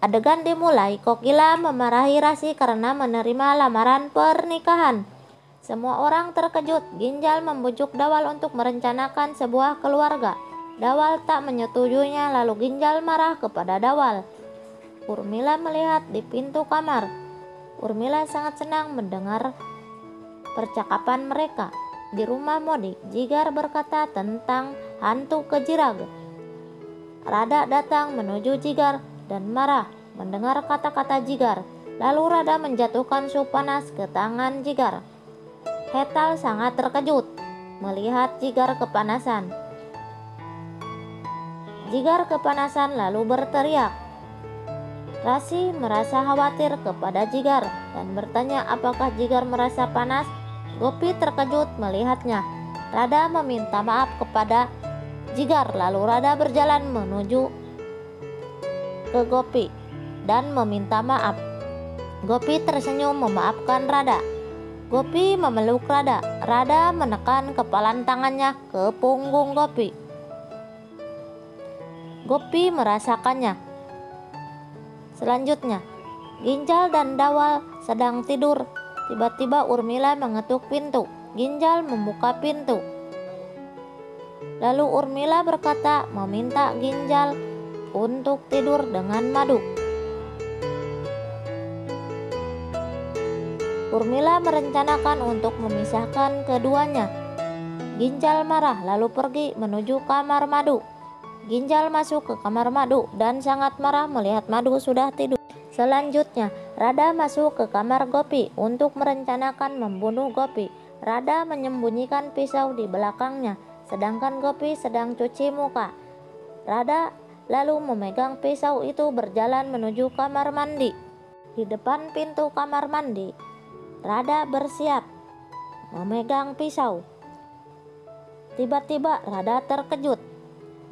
Adegan dimulai. Kokila memarahi Rasi karena menerima lamaran pernikahan. Semua orang terkejut. Ginjal membujuk Dawal untuk merencanakan sebuah keluarga. Dawal tak menyetujuinya, lalu Ginjal marah kepada Dawal. Urmila melihat di pintu kamar. Urmila sangat senang mendengar percakapan mereka. Di rumah Modi, Jigar berkata tentang hantu Kejirag. Rada datang menuju Jigar dan marah mendengar kata-kata Jigar. Lalu Rada menjatuhkan sup panas ke tangan Jigar. Hetal sangat terkejut melihat Jigar kepanasan. Jigar kepanasan lalu berteriak. Rasi merasa khawatir kepada Jigar dan bertanya apakah Jigar merasa panas. Gopi terkejut melihatnya. Rada meminta maaf kepada Jigar, lalu Rada berjalan menuju ke Gopi dan meminta maaf. Gopi tersenyum memaafkan Rada. Gopi memeluk Rada. Rada menekan kepalan tangannya ke punggung Gopi. Gopi merasakannya. Selanjutnya, Ginjal dan Dawal sedang tidur. Tiba-tiba Urmila mengetuk pintu. Ginjal membuka pintu. Lalu Urmila berkata meminta Ginjal untuk tidur dengan Madu. Urmila merencanakan untuk memisahkan keduanya. Ginjal marah lalu pergi menuju kamar Madu. Ginjal masuk ke kamar Madu dan sangat marah melihat Madu sudah tidur. Selanjutnya, Rada masuk ke kamar Gopi untuk merencanakan membunuh Gopi. Rada menyembunyikan pisau di belakangnya, sedangkan Gopi sedang cuci muka. Rada lalu memegang pisau itu berjalan menuju kamar mandi. Di depan pintu kamar mandi, Rada bersiap memegang pisau. Tiba-tiba Rada terkejut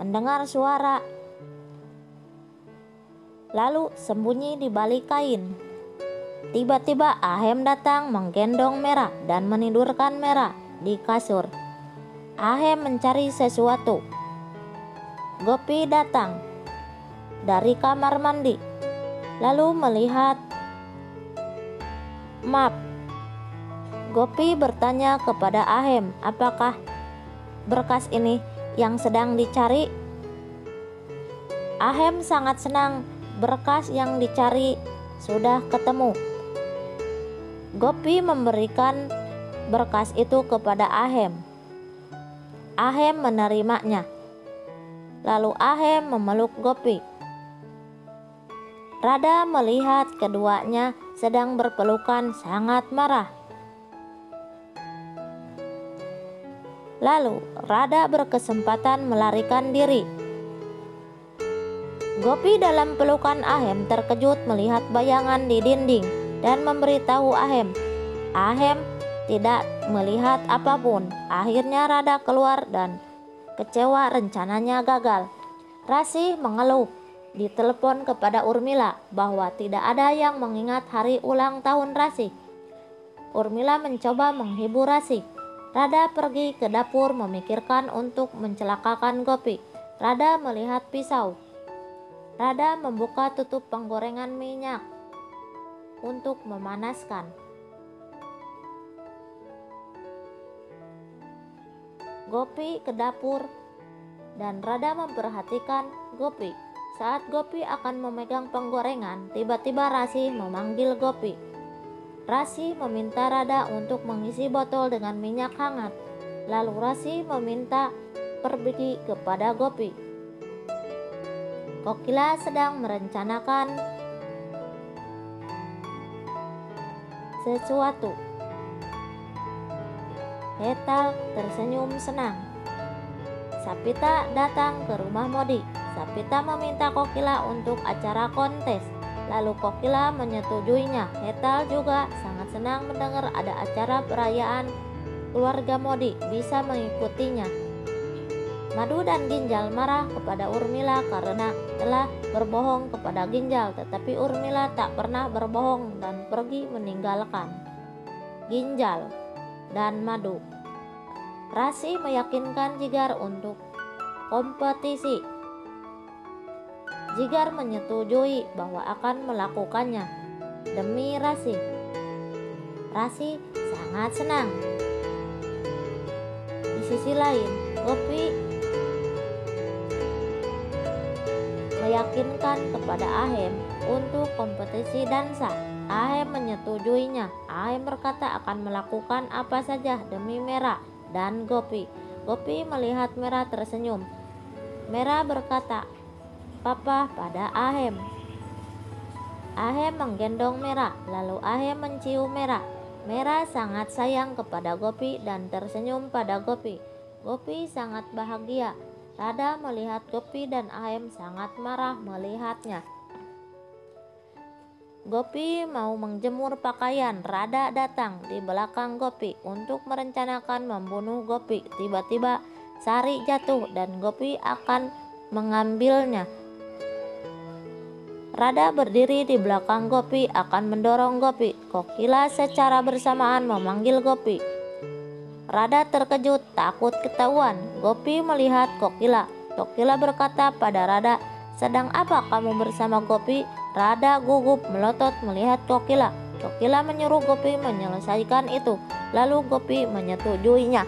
mendengar suara, lalu sembunyi di balik kain. Tiba-tiba Ahem datang menggendong Merah dan menidurkan Merah di kasur. Ahem mencari sesuatu. Gopi datang dari kamar mandi, lalu melihat map. Gopi bertanya kepada Ahem, apakah berkas ini yang sedang dicari? Ahem sangat senang, berkas yang dicari sudah ketemu. Gopi memberikan berkas itu kepada Ahem. Ahem menerimanya. Lalu Ahem memeluk Gopi. Rada melihat keduanya sedang berpelukan sangat marah. Lalu Rada berkesempatan melarikan diri. Gopi dalam pelukan Ahem terkejut melihat bayangan di dinding dan memberitahu Ahem. Ahem tidak melihat apapun. Akhirnya Rada keluar dan kecewa rencananya gagal. Rasi mengeluh di telepon kepada Urmila bahwa tidak ada yang mengingat hari ulang tahun Rasi. Urmila mencoba menghibur Rasi. Rada pergi ke dapur memikirkan untuk mencelakakan Gopi. Rada melihat pisau. Rada membuka tutup penggorengan minyak untuk memanaskan. Gopi ke dapur dan Rada memperhatikan Gopi. Saat Gopi akan memegang penggorengan, tiba-tiba Rasi memanggil Gopi. Rasi meminta Rada untuk mengisi botol dengan minyak hangat. Lalu Rasi meminta pergi kepada Gopi. Kokila sedang merencanakan sesuatu. Hetal tersenyum senang. Sapita datang ke rumah Modi. Sapita meminta Kokila untuk acara kontes. Lalu Kokila menyetujuinya. Hetal juga sangat senang mendengar ada acara perayaan keluarga Modi bisa mengikutinya. Madu dan Ginjal marah kepada Urmila karena telah berbohong kepada Ginjal, tetapi Urmila tak pernah berbohong dan pergi meninggalkan Ginjal dan Madu. Rasi meyakinkan Jigar untuk kompetisi. Jigar menyetujui bahwa akan melakukannya demi Rasi. Rasi sangat senang. Di sisi lain, Gopi meyakinkan kepada Ahem untuk kompetisi dansa. Ahem menyetujuinya. Ahem berkata akan melakukan apa saja demi Mera dan Gopi. Gopi melihat Mera tersenyum. Mera berkata, "Papa," pada Ahem. Ahem menggendong Mera, lalu Ahem mencium Mera. Mera sangat sayang kepada Gopi dan tersenyum pada Gopi. Gopi sangat bahagia. Radha melihat Gopi dan Ahem sangat marah melihatnya. Gopi mau menjemur pakaian. Radha datang di belakang Gopi untuk merencanakan membunuh Gopi. Tiba-tiba sari jatuh dan Gopi akan mengambilnya. Radha berdiri di belakang Gopi akan mendorong Gopi. Kokila secara bersamaan memanggil Gopi. Radha terkejut, takut ketahuan. Gopi melihat Kokila. Kokila berkata pada Radha, "Sedang apa kamu bersama Gopi?" Radha gugup melotot melihat Kokila. Kokila menyuruh Gopi menyelesaikan itu, lalu Gopi menyetujuinya.